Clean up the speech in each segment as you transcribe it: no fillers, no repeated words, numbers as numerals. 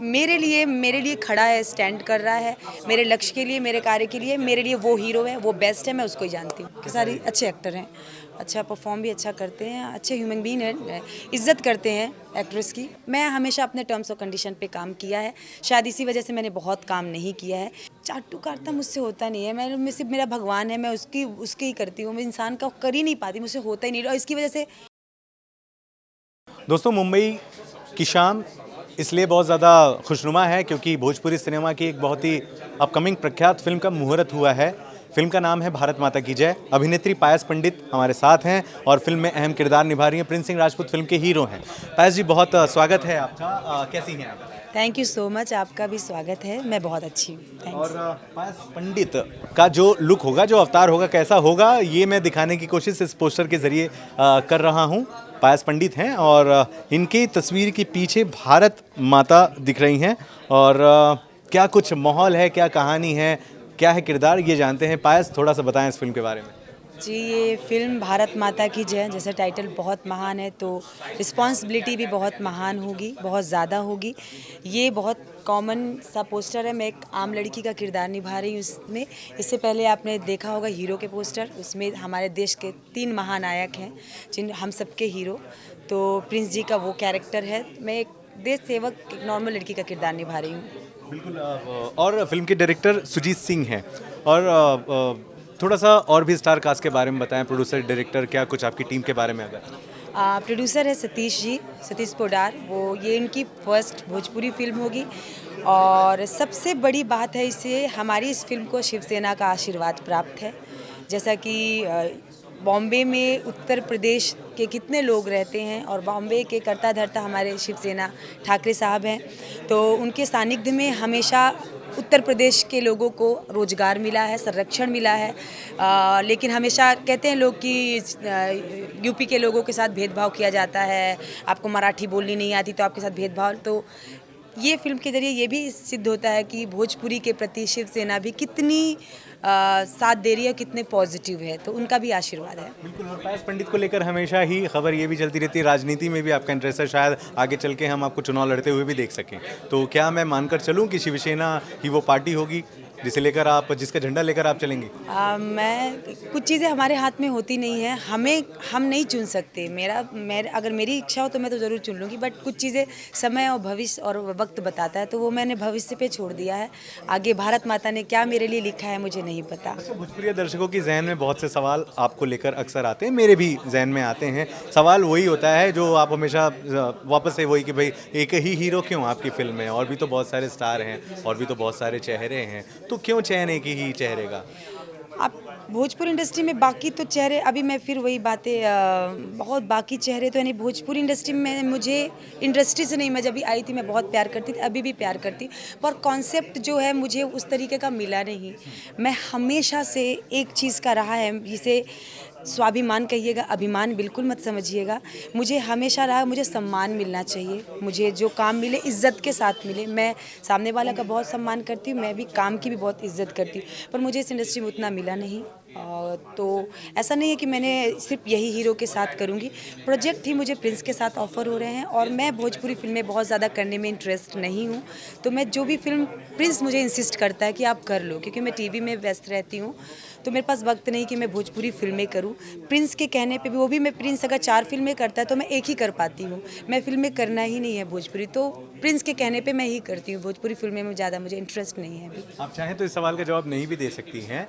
मेरे लिए खड़ा है, स्टैंड कर रहा है मेरे लक्ष्य के लिए, मेरे कार्य के लिए। मेरे लिए वो हीरो है, वो बेस्ट है, मैं उसको ही जानती हूँ कि सारी अच्छे एक्टर हैं, अच्छा परफॉर्म भी अच्छा करते हैं, अच्छे ह्यूमन बीइंग हैं, इज्जत करते हैं एक्ट्रेस की। मैं हमेशा अपने टर्म्स और कंडीशन पे काम किया है, शायद इसी वजह से मैंने बहुत काम नहीं किया है। चाटू काटता मुझसे होता नहीं है, मैं सिर्फ मेरा भगवान है, मैं उसकी ही करती हूँ, मैं इंसान का कर ही नहीं पाती, मुझसे होता ही नहीं, और इसकी वजह से। दोस्तों, मुंबई की शाम इसलिए बहुत ज़्यादा खुशनुमा है क्योंकि भोजपुरी सिनेमा की एक बहुत ही अपकमिंग प्रख्यात फिल्म का मुहूर्त हुआ है। फिल्म का नाम है भारत माता की जय। अभिनेत्री पायस पंडित हमारे साथ हैं और फिल्म में अहम किरदार निभा रही हैं। प्रिंस सिंह राजपूत फिल्म के हीरो हैं। पायस जी, बहुत स्वागत है आपका। कैसी हैं आप? थैंक यू सो मच, आपका भी स्वागत है, मैं बहुत अच्छी हूँ, और थैंक्स। पायस पंडित का जो लुक होगा, जो अवतार होगा, कैसा होगा, ये मैं दिखाने की कोशिश इस पोस्टर के जरिए कर रहा हूँ। पायस पंडित हैं और इनकी तस्वीर के पीछे भारत माता दिख रही हैं। और क्या कुछ माहौल है, क्या कहानी है, क्या है किरदार, ये जानते हैं। पायस, थोड़ा सा बताएं इस फिल्म के बारे में। जी, ये फिल्म भारत माता की जय, जैसे टाइटल बहुत महान है तो रिस्पॉन्सिबिलिटी भी बहुत महान होगी, बहुत ज़्यादा होगी। ये बहुत कॉमन सा पोस्टर है, मैं एक आम लड़की का किरदार निभा रही हूँ इसमें। इससे पहले आपने देखा होगा हीरो के पोस्टर, उसमें हमारे देश के 3 महानायक हैं, जिन हम सबके हीरो। तो प्रिंस जी का वो कैरेक्टर है, मैं एक देश सेवक, एक नॉर्मल लड़की का किरदार निभा रही हूँ। बिल्कुल। और फिल्म के डायरेक्टर सुजीत सिंह हैं। और थोड़ा सा और भी स्टार कास्ट के बारे में बताएं, प्रोड्यूसर, डायरेक्टर, क्या कुछ आपकी टीम के बारे में अगर। प्रोड्यूसर है सतीश जी, सतीश पोडार। ये इनकी फर्स्ट भोजपुरी फिल्म होगी, और सबसे बड़ी बात है इसे, हमारी इस फिल्म को शिवसेना का आशीर्वाद प्राप्त है। जैसा कि बॉम्बे में उत्तर प्रदेश के कितने लोग रहते हैं, और बॉम्बे के कर्ता धर्ता हमारे शिवसेना ठाकरे साहब हैं, तो उनके सानिध्य में हमेशा उत्तर प्रदेश के लोगों को रोजगार मिला है, संरक्षण मिला है। लेकिन हमेशा कहते हैं लोग कि यूपी के लोगों के साथ भेदभाव किया जाता है, आपको मराठी बोलनी नहीं आती तो आपके साथ भेदभाव। तो ये फिल्म के जरिए ये भी सिद्ध होता है कि भोजपुरी के प्रति शिवसेना भी कितनी साथ दे रही है, कितने पॉजिटिव है, तो उनका भी आशीर्वाद है। बिल्कुल। और पायस पंडित को लेकर हमेशा ही खबर ये भी चलती रहती है, राजनीति में भी आपका इंटरेस्ट है, शायद आगे चल के हम आपको चुनाव लड़ते हुए भी देख सकें। तो क्या मैं मानकर चलूं कि शिवसेना ही वो पार्टी होगी जिसका झंडा लेकर आप चलेंगे? मैं कुछ चीज़ें हमारे हाथ में होती नहीं है, हम नहीं चुन सकते। अगर मेरी इच्छा हो तो मैं तो ज़रूर चुन लूँगी, बट कुछ चीज़ें समय और भविष्य और वक्त बताता है, तो वो मैंने भविष्य पे छोड़ दिया है। आगे भारत माता ने क्या मेरे लिए लिखा है मुझे नहीं पता। अच्छा, भोजपुरी दर्शकों की जहन में बहुत से सवाल आपको लेकर अक्सर आते हैं, मेरे भी जहन में आते हैं। सवाल वही होता है जो आप हमेशा वापस से वही कि भाई एक ही हीरो क्यों आपकी फिल्म में, और भी तो बहुत सारे स्टार हैं, और भी तो बहुत सारे चेहरे हैं, तो क्यों चयन एक ही चेहरे का? आप भोजपुरी इंडस्ट्री में बाकी तो चेहरे, अभी मैं फिर वही बातें, बहुत बाकी चेहरे तो यानी भोजपुरी इंडस्ट्री में मुझे इंडस्ट्री से नहीं, मैं जब भी आई थी मैं बहुत प्यार करती थी, अभी भी प्यार करती, पर कॉन्सेप्ट जो है मुझे उस तरीके का मिला नहीं। मैं हमेशा से एक चीज़ का रहा है, जिसे स्वाभिमान कहिएगा, अभिमान बिल्कुल मत समझिएगा, मुझे हमेशा रहा मुझे सम्मान मिलना चाहिए, मुझे जो काम मिले इज़्ज़त के साथ मिले। मैं सामने वाला का बहुत सम्मान करती हूँ, मैं भी काम की भी बहुत इज़्ज़त करती हूँ, पर मुझे इस इंडस्ट्री में उतना मिला नहीं। तो ऐसा नहीं है कि मैंने सिर्फ यही हीरो के साथ करूँगी, प्रोजेक्ट ही मुझे प्रिंस के साथ ऑफ़र हो रहे हैं, और मैं भोजपुरी फिल्में बहुत ज़्यादा करने में इंटरेस्ट नहीं हूँ। तो मैं जो भी फिल्म प्रिंस मुझे इंसिस्ट करता है कि आप कर लो, क्योंकि मैं टीवी में व्यस्त रहती हूँ, तो मेरे पास वक्त नहीं कि मैं भोजपुरी फिल्में करूँ। प्रिंस के कहने पे भी, वो भी मैं, प्रिंस अगर 4 फिल्में करता है तो मैं एक ही कर पाती हूँ, मैं फिल्में करना ही नहीं है भोजपुरी, तो प्रिंस के कहने पे मैं ही करती हूँ। भोजपुरी फिल्में में ज़्यादा मुझे इंटरेस्ट नहीं है अभी। आप चाहें तो इस सवाल का जवाब नहीं भी दे सकती हैं।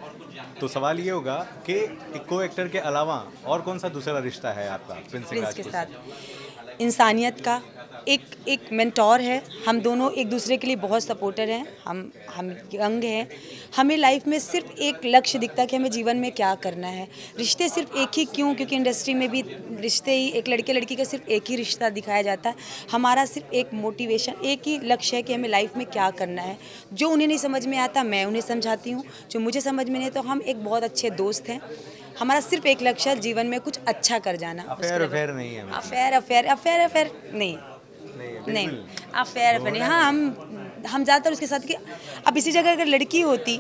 तो सवाल ये होगा कि एक को एक्टर के अलावा और कौन सा दूसरा रिश्ता है आपका प्रिंस सिंह प्रिंस के राजपूत से? साथ इंसानियत का एक मेंटोर है, हम दोनों एक दूसरे के लिए बहुत सपोर्टर हैं, हम यंग हैं, हमें लाइफ में सिर्फ एक लक्ष्य दिखता है कि हमें जीवन में क्या करना है। रिश्ते सिर्फ एक ही क्यों, क्योंकि इंडस्ट्री में भी रिश्ते ही, एक लड़के लड़की का सिर्फ एक ही रिश्ता दिखाया जाता है। हमारा सिर्फ एक मोटिवेशन, एक ही लक्ष्य है कि हमें लाइफ में क्या करना है। जो उन्हें नहीं समझ में आता मैं उन्हें समझाती हूँ, जो मुझे समझ में नहीं, तो हम एक बहुत अच्छे दोस्त हैं। हमारा सिर्फ एक लक्ष्य है जीवन में कुछ अच्छा कर जाना। अफेयर अफेयर नहीं है? अफेयर अफेयर अफेयर अफेयर नहीं, नहीं है, नहीं बिल्कुल। अफेयर नहीं। हाँ, हम ज़्यादातर उसके साथ कि अब इसी जगह अगर लड़की होती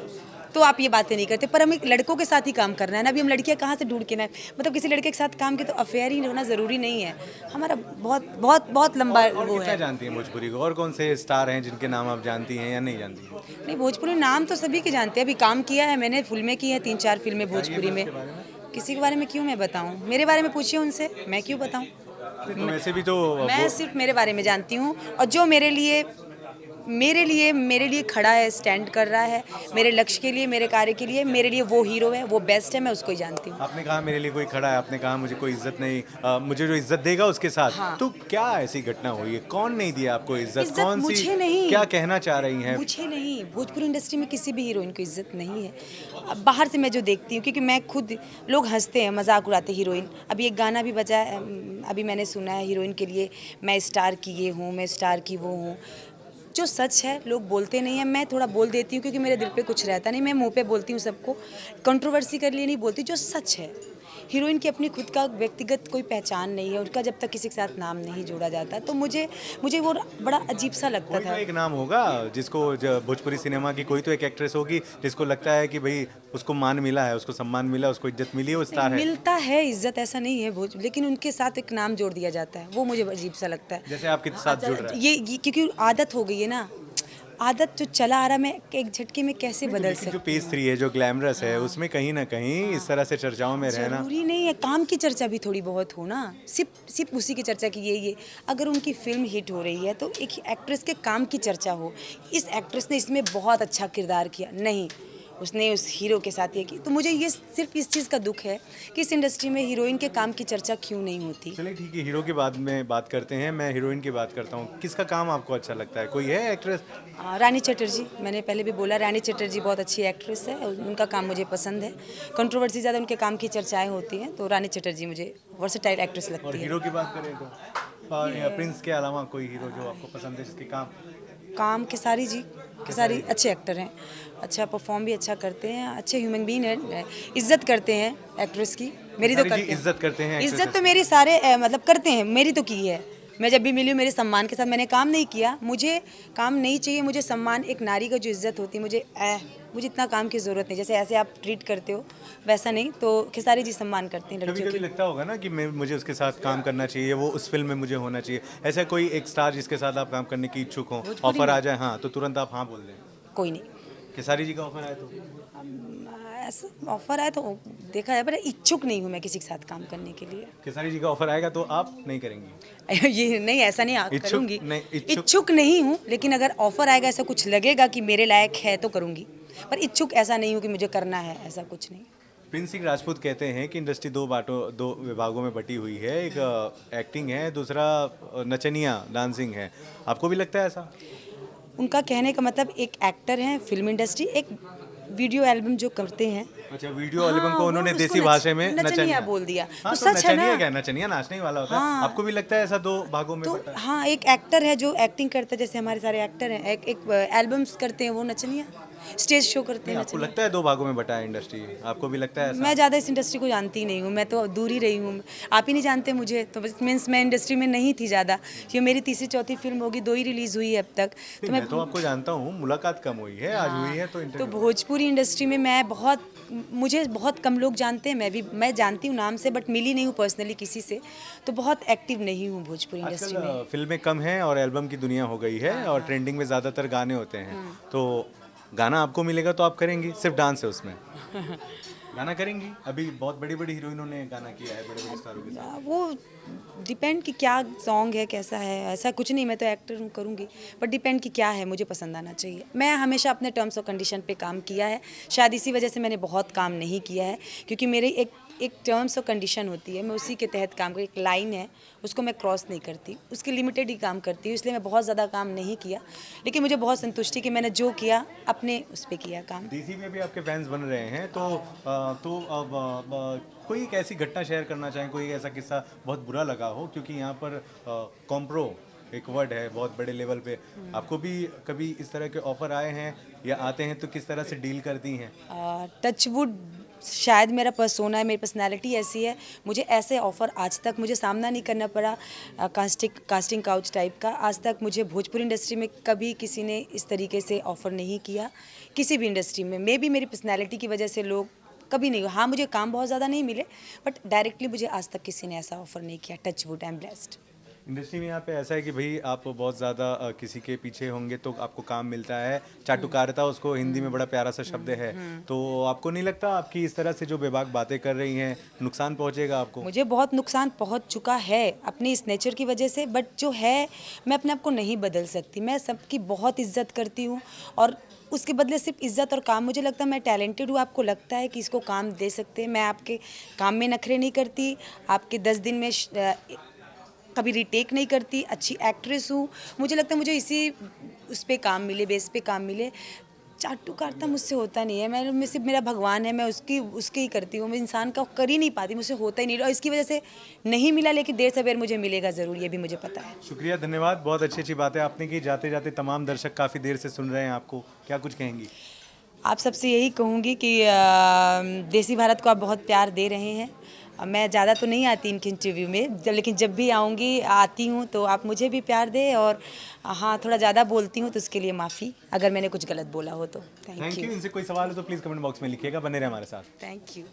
तो आप ये बातें नहीं करते। पर हमें लड़कों के साथ ही काम करना है ना, अभी हम लड़कियां कहाँ से ढूंढ के ना, मतलब किसी लड़के के साथ काम के तो अफेयर ही होना ज़रूरी नहीं है। हमारा बहुत बहुत बहुत लंबा और वो कितना है। जानती हैं भोजपुरी को, और कौन से स्टार हैं जिनके नाम आप जानती हैं या नहीं जानती हैं? नहीं, भोजपुरी नाम तो सभी के जानते हैं। अभी काम किया है मैंने, फिल्में की हैं 3-4 फिल्में बताइए भोजपुरी फिर में। उसके बारे में। किसी के बारे में क्यों मैं बताऊं? मेरे बारे में पूछिए उनसे, मैं क्यों बताऊं? तो वैसे भी तो मैं सिर्फ मेरे बारे में जानती हूँ, और जो मेरे लिए खड़ा है, स्टैंड कर रहा है, मेरे लक्ष्य के लिए, मेरे कार्य के लिए, मेरे लिए वो हीरो है, वो बेस्ट है, मैं उसको ही जानती हूँ। आपने कहा मेरे लिए कोई खड़ा है, आपने कहा मुझे कोई इज्जत नहीं, मुझे जो इज्जत देगा उसके साथ। हाँ। तो क्या ऐसी घटना हुई है, कौन नहीं दिया आपको इज्जत, इज्जत कौन सी, मुझे नहीं, क्या कहना चाह रही हैं? मुझे नहीं, भोजपुरी इंडस्ट्री में किसी भी हीरोइन को इज्जत नहीं है। अब बाहर से मैं जो देखती हूँ, क्योंकि मैं खुद, लोग हंसते हैं, मजाक उड़ाते हैं हीरोइन। अभी एक गाना भी बजा है, अभी मैंने सुना है हीरोइन के लिए, मैं स्टार की ये हूँ, मैं स्टार की वो हूँ। जो सच है लोग बोलते नहीं हैं, मैं थोड़ा बोल देती हूँ क्योंकि मेरे दिल पे कुछ रहता नहीं, मैं मुंह पे बोलती हूँ सबको, कंट्रोवर्सी कर लिए नहीं बोलती, जो सच है। हीरोइन की अपनी खुद का व्यक्तिगत कोई पहचान नहीं है, उसका जब तक किसी के साथ नाम नहीं जोड़ा जाता, तो मुझे मुझे वो बड़ा अजीब सा लगता कोई तो था। एक नाम होगा जिसको, भोजपुरी सिनेमा की कोई तो एक एक्ट्रेस होगी जिसको लगता है कि भाई उसको मान मिला है, उसको सम्मान मिला, उसको इज्जत मिली है, वो स्टार है। मिलता है इज्जत, ऐसा नहीं है भोज, लेकिन उनके साथ एक नाम जोड़ दिया जाता है, वो मुझे अजीब सा लगता है। जैसे आपके साथ जुड़ रहा है। ये क्योंकि आदत हो गई है ना, आदत जो चला आ रहा, मैं एक झटके में कैसे बदल लेकिन जो सकती पेज हूँ? 3 है, जो ग्लैमरस है, उसमें कहीं ना कहीं इस तरह से चर्चाओं में रहना। जरूरी नहीं है, काम की चर्चा भी थोड़ी बहुत हो ना, सिर्फ उसी की चर्चा की ये अगर उनकी फिल्म हिट हो रही है तो एक एक्ट्रेस के काम की चर्चा हो, इस एक्ट्रेस ने इसमें बहुत अच्छा किरदार किया, नहीं उसने उस हीरो के साथ ये की, तो मुझे ये सिर्फ इस चीज़ का दुख है कि इस इंडस्ट्री में हीरोइन के काम की चर्चा क्यों नहीं होती। चलिए ठीक है, हीरो के बाद में बात करते हैं, मैं हीरोइन की बात करता हूँ। किसका काम आपको अच्छा लगता है, कोई है एक्ट्रेस? रानी चटर्जी, मैंने पहले भी बोला, रानी चटर्जी बहुत अच्छी एक्ट्रेस है, उनका काम मुझे पसंद है। कंट्रोवर्सी ज़्यादा उनके काम की चर्चाएं होती हैं, तो रानी चटर्जी मुझे वर्सेटाइल एक्ट्रेस और लगती है। हीरो की बात करें तो, और या प्रिंस के अलावा कोई हीरो जो आपको पसंद है, जिसके काम? खेसारी जी, खेसारी अच्छे एक्टर हैं, अच्छा परफॉर्म भी अच्छा करते हैं, अच्छे ह्यूमन बीइंग हैं, इज्जत करते हैं एक्ट्रेस की, मेरी तो खेसारी जी करते हैं। इज्जत करते हैं इज्जत एक्ट्रेसेस तो मेरी सारे मतलब करते हैं, मेरी तो की है। मैं जब भी मिली हूँ मेरे सम्मान के साथ, मैंने काम नहीं किया, मुझे काम नहीं चाहिए, मुझे सम्मान, एक नारी का जो इज्जत होती है, मुझे इतना काम की ज़रूरत नहीं, जैसे ऐसे आप ट्रीट करते हो वैसा नहीं, तो खेसारी जी सम्मान करते हैं कभी लड़कियों कभी की। लगता होगा ना कि मुझे उसके साथ काम करना चाहिए, वो उस फिल्म में मुझे होना चाहिए। ऐसा कोई एक स्टार जिसके साथ आप काम करने की इच्छुक हो, भोजपुरी ऑफर में आ जाए हाँ तो तुरंत आप हाँ बोल दें? कोई नहीं, खेसारी जी का ऑफर आए तो? ऐसा ऑफर आए तो देखा है, पर इच्छुक नहीं हूँ मैं किसी के साथ काम करने के लिए। खेसारी जी का ऑफर आएगा तो आप नहीं करेंगी? ये नहीं, ऐसा नहीं इच्छुक करूँगी, नहीं, इच्छुक नहीं हूँ, लेकिन अगर ऑफर आएगा, ऐसा कुछ लगेगा कि मेरे लायक है तो करूँगी, पर इच्छुक ऐसा नहीं हूँ कि मुझे करना है, ऐसा कुछ नहीं। प्रिंस सिंह राजपूत कहते हैं कि इंडस्ट्री दो विभागों में बटी हुई है, एक एक्टिंग है, दूसरा नचनिया डांसिंग है। आपको भी लगता है ऐसा? उनका कहने का मतलब, एक एक्टर हैं फिल्म इंडस्ट्री, एक वीडियो एल्बम जो करते हैं। अच्छा, वीडियो एल्बम हाँ, को उन्होंने वो देसी उसको भाषा में नचनिया बोल दिया, हाँ, तो तो सच है नचनिया ना। क्या है? नचनिया नाचने ही वाला होता है। हाँ। आपको भी लगता है ऐसा दो भागों में तो बटा है? हाँ, एक एक्टर है जो एक्टिंग करता है, जैसे हमारे सारे एक्टर हैं, एक एल्बम्स करते हैं वो नचनिया, स्टेज शो करते नहीं, हैं आपको नचनिया। लगता है दो भागों में बटा है इंडस्ट्री? आपको भी लगता है ऐसा? मैं ज़्यादा इस इंडस्ट्री को जानती ही नहीं हूँ, मैं तो दूर ही रही हूँ, आप ही नहीं जानते मुझे, तो बस मीन्स मैं इंडस्ट्री में नहीं थी ज़्यादा। ये मेरी तीसरी चौथी फिल्म होगी, 2 ही रिलीज़ हुई है अब तक, नहीं, तो मैं तो आपको जानता हूँ, मुलाकात कम हुई है, आज हुई है तो तो इंटरव्यू। भोजपुरी इंडस्ट्री में मुझे बहुत कम लोग जानते हैं, मैं जानती हूँ नाम से, बट मिली नहीं हूँ पर्सनली किसी से, तो बहुत एक्टिव नहीं हूँ भोजपुरी इंडस्ट्री में। आजकल फिल्में कम हैं और एल्बम की दुनिया हो गई है, और ट्रेंडिंग में ज़्यादातर गाने होते हैं। तो गाना आपको मिलेगा तो आप करेंगी? सिर्फ डांस है उसमें, गाना करेंगी? अभी बहुत बड़ी बड़ी हीरोइनों ने गाना किया है बड़े बड़े स्टारों के साथ। वो डिपेंड कि क्या सॉन्ग है, कैसा है, ऐसा कुछ नहीं, मैं तो एक्टर हूँ, करूँगी, बट डिपेंड कि क्या है, मुझे पसंद आना चाहिए। मैं हमेशा अपने टर्म्स और कंडीशन पे काम किया है, शायद इसी वजह से मैंने बहुत काम नहीं किया है, क्योंकि मेरे एक टर्म्स और कंडीशन होती है, मैं उसी के तहत काम एक लाइन है, उसको मैं क्रॉस नहीं करती, उसके लिमिटेड ही काम करती हूँ, इसलिए मैं बहुत ज़्यादा काम नहीं किया, लेकिन मुझे बहुत संतुष्टि कि मैंने जो किया अपने उस पर किया काम। डीसी में भी आपके फैंस बन रहे हैं, तो अब कोई एक ऐसी घटना शेयर करना चाहें, कोई ऐसा किस्सा बहुत बुरा लगा हो, क्योंकि यहाँ पर कॉम्प्रो एक वर्ड है बहुत बड़े लेवल पे। आपको भी कभी इस तरह के ऑफर आए हैं या आते हैं तो किस तरह से डील करती हैं? टचवुड, शायद मेरा पर्सोना है, मेरी पर्सनालिटी ऐसी है, मुझे ऐसे ऑफ़र आज तक मुझे सामना नहीं करना पड़ा कास्टिंग काउच टाइप का। आज तक मुझे भोजपुरी इंडस्ट्री में कभी किसी ने इस तरीके से ऑफ़र नहीं किया, किसी भी इंडस्ट्री में। मे बी मेरी पर्सनालिटी की वजह से लोग कभी नहीं, हाँ मुझे काम बहुत ज़्यादा नहीं मिले, बट डायरेक्टली मुझे आज तक किसी ने ऐसा ऑफ़र नहीं किया। Touch wood, I am blessed. Industry में यहाँ पे ऐसा है कि भाई आप बहुत ज़्यादा किसी के पीछे होंगे तो आपको काम मिलता है। चाटुकारिता उसको हिंदी में बड़ा प्यारा सा शब्द है। तो आपको नहीं लगता आपकी इस तरह से जो बेबाक बातें कर रही हैं नुकसान पहुँचेगा आपको? मुझे बहुत नुकसान पहुंच चुका है अपनी इस नेचर की वजह से, बट जो है मैं अपने आप को नहीं बदल सकती। मैं सबकी बहुत इज्जत करती हूँ और उसके बदले सिर्फ इज्जत और काम। मुझे लगता है मैं टैलेंटेड हूँ, आपको लगता है कि इसको काम दे सकते हैं। मैं आपके काम में नखरे नहीं करती, आपके 10 दिन में कभी रिटेक नहीं करती, अच्छी एक्ट्रेस हूँ। मुझे लगता है मुझे इसी उस पे काम मिले, बेस पे काम मिले। चाटुकारिता मुझसे होता नहीं है, मैं सिर्फ मेरा भगवान है, मैं उसकी ही करती हूँ। मैं इंसान का कर ही नहीं पाती, मुझसे होता ही नहीं और इसकी वजह से नहीं मिला, लेकिन देर सवेर मुझे मिलेगा ज़रूर, ये भी मुझे पता है। शुक्रिया, धन्यवाद। बहुत अच्छी अच्छी बातें आपने की। जाते जाते तमाम दर्शक काफ़ी देर से सुन रहे हैं आपको, क्या कुछ कहेंगी? आप सबसे यही कहूँगी कि देसी भारत को आप बहुत प्यार दे रहे हैं। मैं ज़्यादा तो नहीं आती इनके इंटरव्यू में, लेकिन जब भी आऊँगी आती हूँ तो आप मुझे भी प्यार दें। और हाँ, थोड़ा ज़्यादा बोलती हूँ तो उसके लिए माफ़ी, अगर मैंने कुछ गलत बोला हो तो। Thank thank you. यू। इनसे कोई सवाल हो तो प्लीज़ कमेंट बॉक्स में लिखिएगा। बने रहे हमारे साथ। Thank you.